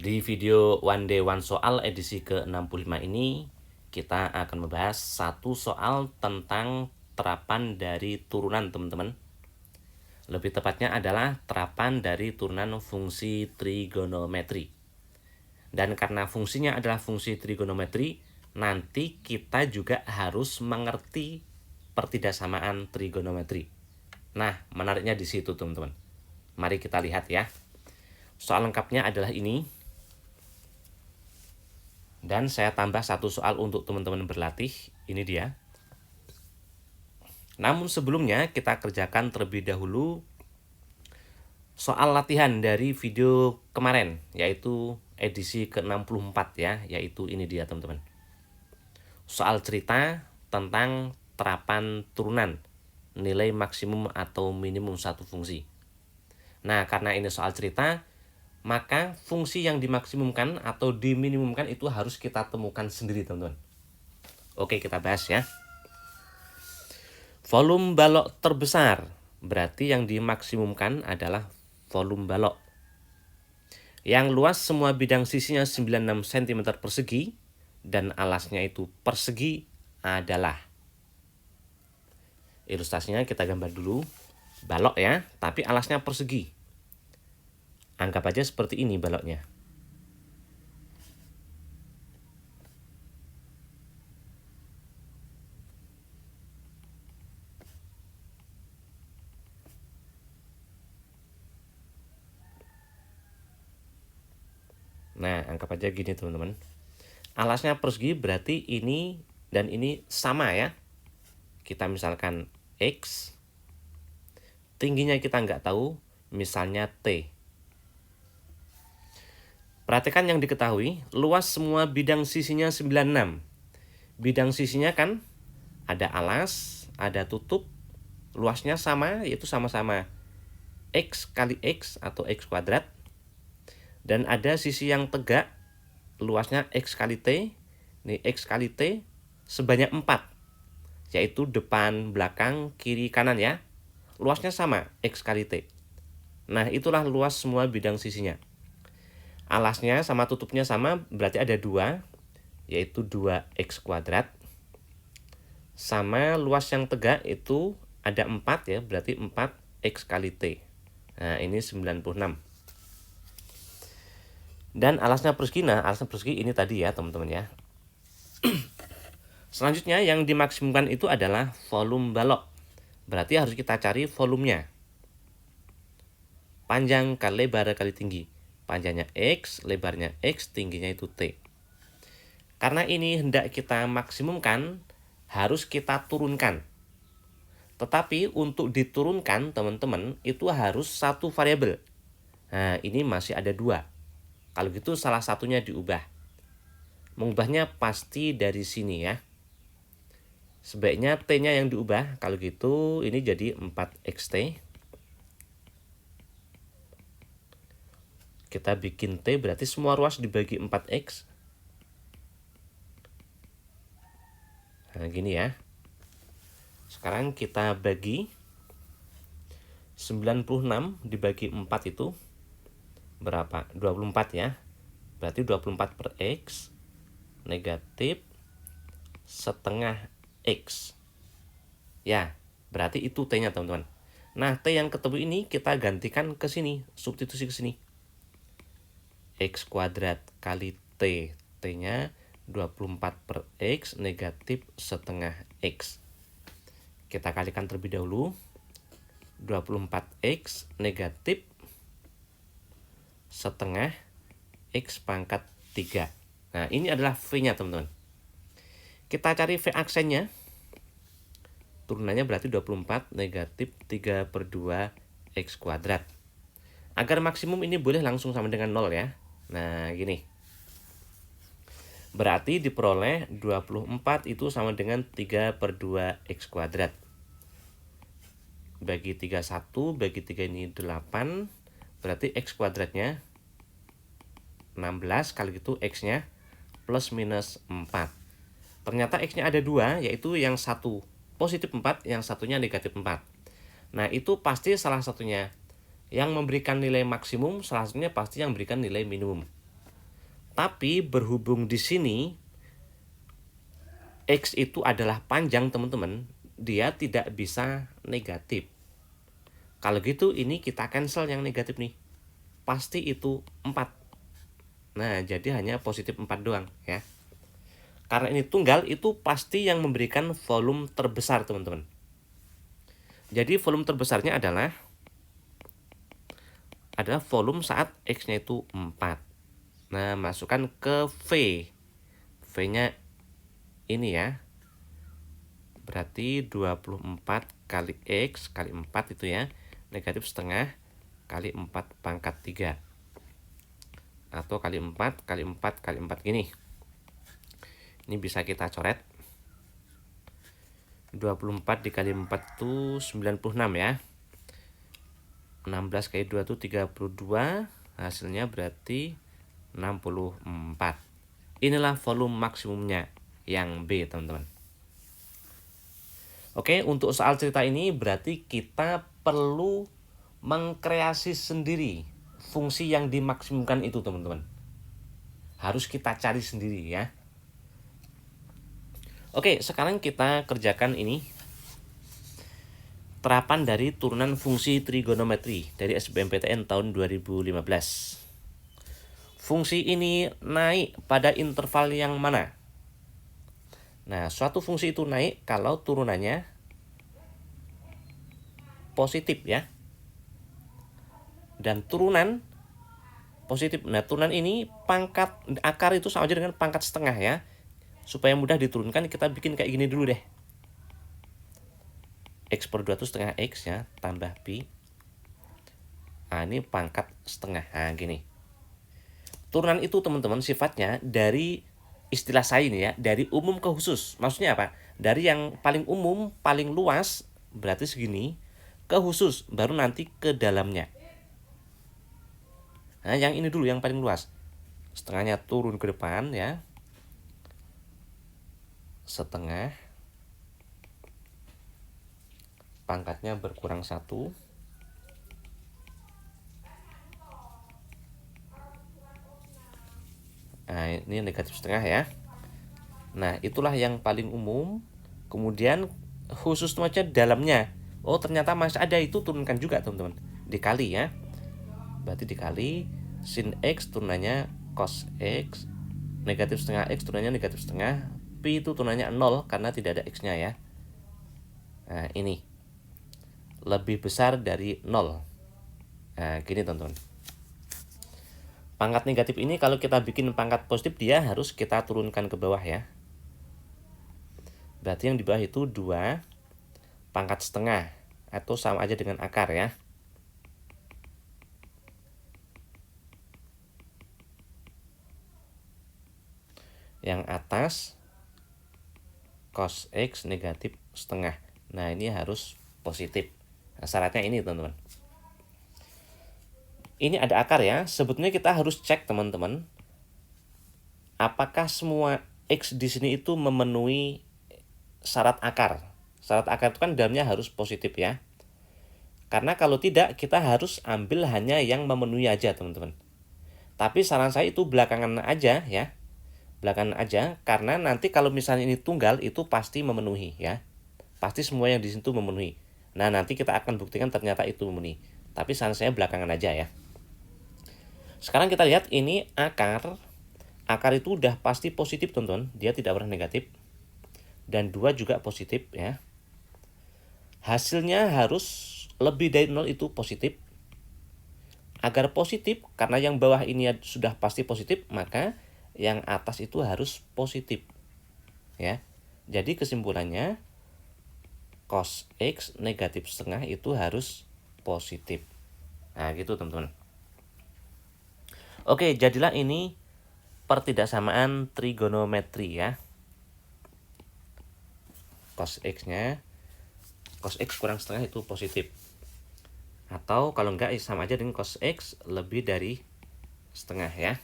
Di video One Day One Soal edisi ke-65 ini, kita akan membahas satu soal tentang terapan dari turunan, teman-teman. Lebih tepatnya adalah terapan dari turunan fungsi trigonometri. Dan karena fungsinya adalah fungsi trigonometri, nanti kita juga harus mengerti pertidaksamaan trigonometri. Nah, menariknya di situ, teman-teman. Mari kita lihat ya. Soal lengkapnya adalah ini. Dan saya tambah satu soal untuk teman-teman berlatih. Ini dia. Namun sebelumnya kita kerjakan terlebih dahulu soal latihan dari video kemarin, yaitu edisi ke-64 ya, yaitu ini dia teman-teman. Soal cerita tentang terapan turunan, nilai maksimum atau minimum satu fungsi. Nah, karena ini soal cerita, maka fungsi yang dimaksimumkan atau diminimumkan itu harus kita temukan sendiri, teman-teman. Oke, kita bahas ya. Volume balok terbesar, berarti yang dimaksimumkan adalah volume balok. Yang luas semua bidang sisinya 96 cm persegi, dan alasnya itu persegi adalah. Ilustrasinya kita gambar dulu. Balok ya, tapi alasnya persegi. Anggap aja seperti ini baloknya. Nah, anggap aja gini teman-teman. Alasnya persegi berarti ini dan ini sama ya. Kita misalkan X. Tingginya kita nggak tahu, misalnya T. Perhatikan yang diketahui, luas semua bidang sisinya 96. Bidang sisinya kan ada alas, ada tutup, luasnya sama, yaitu sama-sama X kali X atau X kuadrat. Dan ada sisi yang tegak, luasnya X kali T, ini X kali T sebanyak 4, yaitu depan, belakang, kiri, kanan ya. Luasnya sama, X kali T. Nah, itulah luas semua bidang sisinya. Alasnya sama tutupnya sama, berarti ada 2, yaitu 2X kuadrat. Sama luas yang tegak itu ada 4 ya, berarti 4X kali T. Nah, ini 96. Dan alasnya persegi, nah alasnya persegi ini tadi ya teman-teman ya. Selanjutnya yang dimaksimumkan itu adalah volume balok. Berarti harus kita cari volumenya. Panjang kali lebar kali tinggi. Panjangnya X, lebarnya X, tingginya itu T. Karena ini hendak kita maksimumkan, harus kita turunkan. Tetapi untuk diturunkan teman-teman itu harus satu variabel. Nah, ini masih ada 2. Kalau gitu salah satunya diubah. Mengubahnya pasti dari sini ya. Sebaiknya T-nya yang diubah. Kalau gitu ini jadi 4XT. Kita bikin T berarti semua ruas dibagi 4X. Nah gini ya. Sekarang kita bagi 96 dibagi 4 itu berapa? 24 ya. Berarti 24 per X negatif setengah X. Ya, berarti itu T-nya teman-teman. Nah, T yang ketemu ini kita gantikan ke sini, substitusi ke sini. X kuadrat kali T. T-nya 24 per X negatif setengah X. Kita kalikan terlebih dahulu. 24X negatif setengah X pangkat 3. Nah, ini adalah V-nya teman-teman. Kita cari V aksennya. Turunannya berarti 24 negatif 3 per 2 X kuadrat. Agar maksimum ini boleh langsung sama dengan 0 ya. Nah, gini. Berarti diperoleh 24 itu sama dengan 3 per 2 X kuadrat. Bagi 3 1, bagi 3 ini 8. Berarti X kuadratnya 16, kali gitu X-nya plus minus 4. Ternyata X-nya ada 2, yaitu yang satu positif 4, yang satunya negatif 4. Nah, itu pasti salah satunya yang memberikan nilai maksimum, salah satunya pasti yang memberikan nilai minimum. Tapi berhubung di sini X itu adalah panjang teman-teman, dia tidak bisa negatif. Kalau gitu ini kita cancel yang negatif nih. Pasti itu 4. Nah, jadi hanya positif 4 doang ya. Karena ini tunggal, itu pasti yang memberikan volume terbesar teman-teman. Jadi volume terbesarnya adalah volume saat X-nya itu 4. Nah, masukkan ke V. V-nya ini ya. Berarti 24 kali X kali 4 itu ya. Negatif setengah kali 4 pangkat 3. Atau kali 4 kali 4 kali 4 gini. Ini bisa kita coret. 24 dikali 4 itu 96 ya. 16 kali 2 itu 32. Hasilnya berarti 64. Inilah volume maksimumnya yang B teman-teman. Oke, untuk soal cerita ini berarti kita perlu mengkreasi sendiri fungsi yang dimaksimumkan itu teman-teman. Harus kita cari sendiri ya. Oke, sekarang kita kerjakan ini. Terapan dari turunan fungsi trigonometri dari SBMPTN tahun 2015. Fungsi ini naik pada interval yang mana? Nah, suatu fungsi itu naik kalau turunannya positif ya. Dan turunan positif. Nah, turunan ini pangkat akar itu sama aja dengan pangkat setengah ya. Supaya mudah diturunkan, kita bikin kayak gini dulu deh. X per 2 itu setengah X ya, tambah pi. Nah, ini pangkat setengah. Nah, gini. Turunan itu teman-teman sifatnya dari istilah saya ini ya, dari umum ke khusus. Maksudnya apa? Dari yang paling umum, paling luas, berarti segini, ke khusus, baru nanti ke dalamnya. Nah, yang ini dulu, yang paling luas. Setengahnya turun ke depan ya. Setengah. Pangkatnya berkurang 1. Nah, ini negatif setengah ya. Nah, itulah yang paling umum. Kemudian khusus aja dalamnya. Oh, ternyata masih ada, itu turunkan juga teman-teman. Dikali ya. Berarti dikali sin X turunannya cos X. Negatif setengah X turunannya negatif setengah. Pi itu turunannya 0 karena tidak ada X-nya ya. Nah, ini. Lebih besar dari 0. Nah, gini teman-teman. Pangkat negatif ini kalau kita bikin pangkat positif, dia harus kita turunkan ke bawah ya. Berarti yang di bawah itu 2 pangkat setengah. Atau sama aja dengan akar ya. Yang atas cos X negatif setengah. Nah, ini harus positif. Nah, syaratnya ini teman-teman. Ini ada akar ya. Sebetulnya kita harus cek teman-teman. Apakah semua X di sini itu memenuhi syarat akar. Syarat akar itu kan dalamnya harus positif ya. Karena kalau tidak, kita harus ambil hanya yang memenuhi aja teman-teman. Tapi saran saya itu belakangan aja ya. Belakangan aja, karena nanti kalau misalnya ini tunggal, itu pasti memenuhi ya. Pasti semua yang di situ memenuhi. Nah, nanti kita akan buktikan ternyata itu memenuhi. Tapi saran saya belakangan aja ya. Sekarang kita lihat ini akar. Akar itu udah pasti positif teman-teman. Dia tidak pernah negatif. Dan 2 juga positif ya. Hasilnya harus lebih dari 0 itu positif. Agar positif, karena yang bawah ini sudah pasti positif, maka yang atas itu harus positif. Ya. Jadi kesimpulannya cos X negatif setengah itu harus positif. Nah, gitu teman-teman. Oke, jadilah ini pertidaksamaan trigonometri ya. Cos X-nya, cos X kurang setengah itu positif. Atau kalau enggak sama aja dengan cos X lebih dari setengah ya.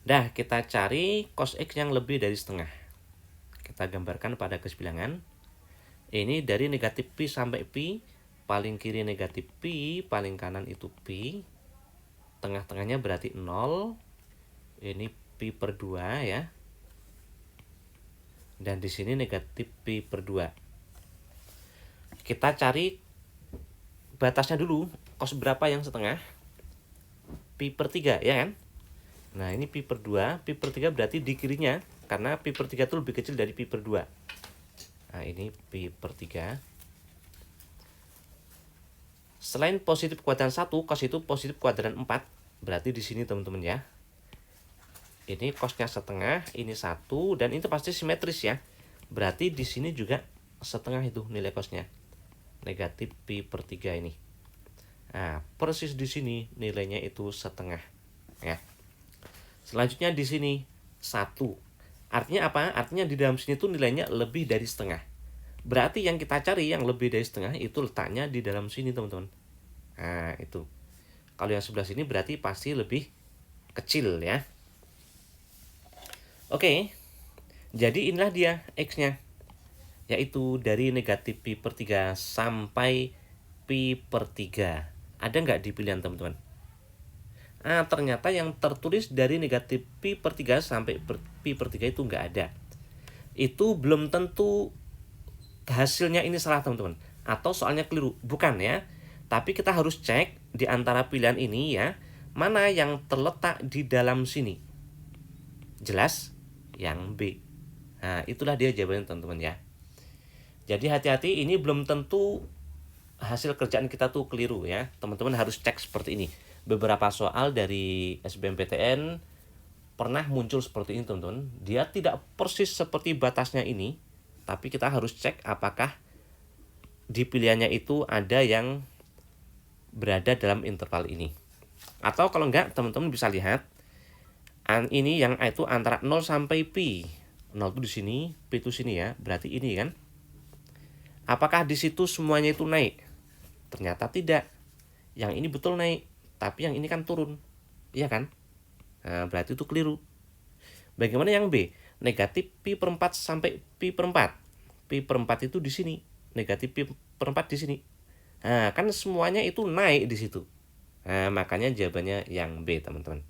Dah, kita cari cos X yang lebih dari setengah. Kita gambarkan pada garis bilangan. Ini dari negatif pi sampai pi. Paling kiri negatif pi, paling kanan itu pi. Tengah-tengahnya berarti 0. Ini pi per 2 ya. Dan di sini negatif pi per 2. Kita cari batasnya dulu. Cos berapa yang setengah? Pi per 3 ya kan? Nah ini pi per 2. Pi per 3 berarti di kirinya. Karena pi per 3 itu lebih kecil dari pi per 2. Nah ini pi per 3. Selain positif kuadran 1, cos itu positif kuadran 4. Berarti di sini teman-teman ya. Ini cosnya setengah, ini 1, dan itu pasti simetris ya. Berarti di sini juga setengah itu nilai cosnya. Negatif pi per 3 ini. Nah, persis di sini nilainya itu setengah ya. Selanjutnya di sini 1. Artinya apa? Artinya di dalam sini tuh nilainya lebih dari setengah. Berarti yang kita cari yang lebih dari setengah itu letaknya di dalam sini teman-teman. Nah itu. Kalau yang sebelah sini berarti pasti lebih kecil ya. Oke. Jadi inilah dia X-nya. Yaitu dari negatif pi per 3 sampai pi per 3. Ada nggak di pilihan teman-teman? Ternyata yang tertulis dari negatif pi per 3 sampai pi per 3 itu nggak ada. Itu belum tentu hasilnya ini salah teman-teman. Atau soalnya keliru. Bukan ya. Tapi kita harus cek di antara pilihan ini ya. Mana yang terletak di dalam sini. Jelas? Yang B. Nah itulah dia jawabannya teman-teman ya. Jadi hati-hati, ini belum tentu hasil kerjaan kita tuh keliru ya. Teman-teman harus cek seperti ini. Beberapa soal dari SBMPTN pernah muncul seperti ini teman-teman. Dia tidak persis seperti batasnya ini, tapi kita harus cek apakah di pilihannya itu ada yang berada dalam interval ini. Atau kalau enggak, teman-teman bisa lihat ini yang itu antara 0 sampai pi. 0 itu di sini, pi itu sini ya. Berarti ini kan. Apakah di situ semuanya itu naik? Ternyata tidak. Yang ini betul naik, tapi yang ini kan turun. Iya kan? Nah, berarti itu keliru. Bagaimana yang B? Negatif pi per 4 sampai pi per 4. Pi per 4 itu di sini. Negatif pi per 4 di sini. Nah, kan semuanya itu naik di situ. Nah, makanya jawabannya yang B, teman-teman.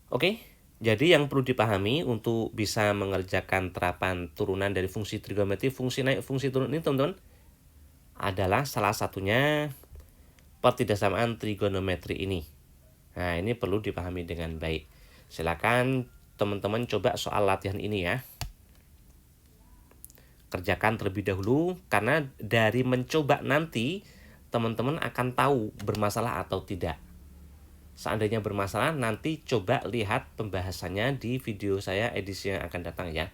Oke, jadi yang perlu dipahami untuk bisa mengerjakan terapan turunan dari fungsi trigonometri, fungsi naik, fungsi turun ini, teman-teman, adalah salah satunya pertidaksamaan trigonometri ini. Nah, ini perlu dipahami dengan baik. Silakan teman-teman coba soal latihan ini ya. Kerjakan terlebih dahulu, karena dari mencoba nanti teman-teman akan tahu bermasalah atau tidak. Seandainya bermasalah, nanti coba lihat pembahasannya di video saya edisi yang akan datang ya,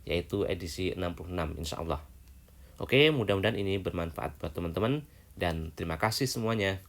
yaitu edisi 66 insya Allah. Oke, mudah-mudahan ini bermanfaat buat teman-teman, dan terima kasih semuanya.